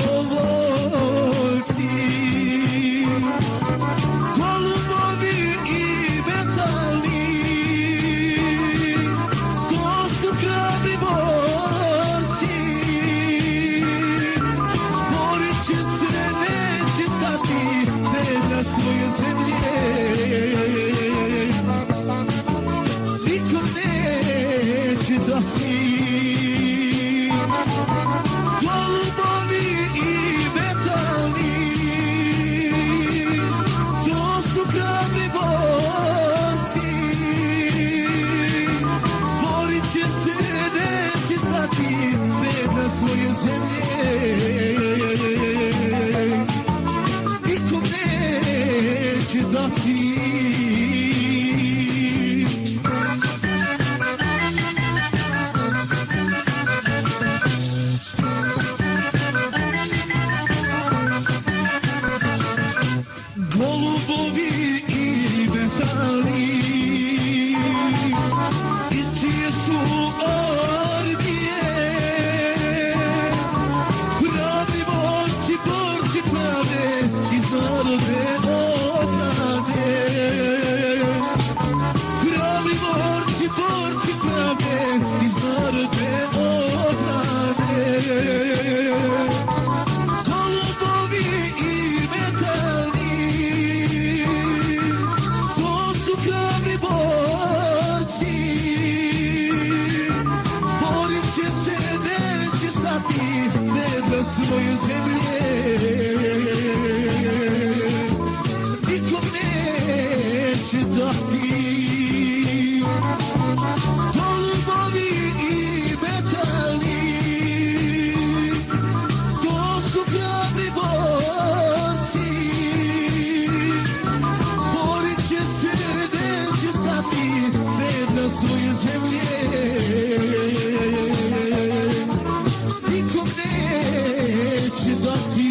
dobrovoljci, golubovi i metalni, to su hrabri borci. Borit će se, neće stati, vedra svoje zemlje nikom neće dati. Golubovi i metalni, to su hrabri borci. Borit će se, neće stati, vedra svoje zemlje nikom neće dati. Golubovi i metalni, iz čije su orgije, pravi borci, borci pravde, iz narodne odbrane. Pravi borci, borci pravde, iz narodne odbrane. Golubovi i metalni, to su hrabri borci. Borit će se, neće stati, vedra svoje zemlje nikom neće dati. Golubovi i metalni, to su hrabri borci. Borit će se, neće stati, vedra svoje zemlje nikom neće dati.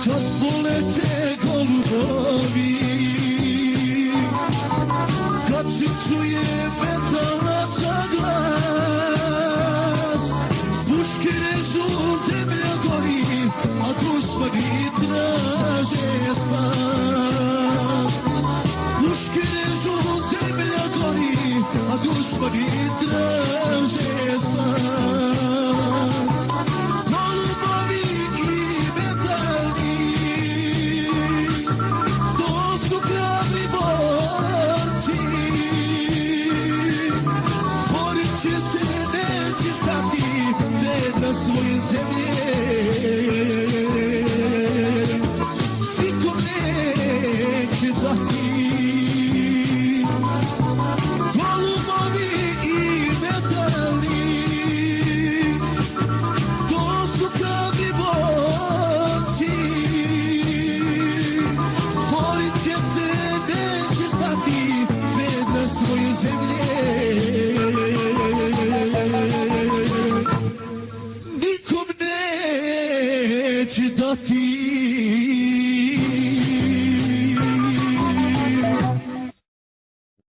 Kad polete golubovi, kad se čuje metalaca glas, puške režu, zemlja gori, a dušmani traže spas. Puške režu, zemlja gori, a dušmani traže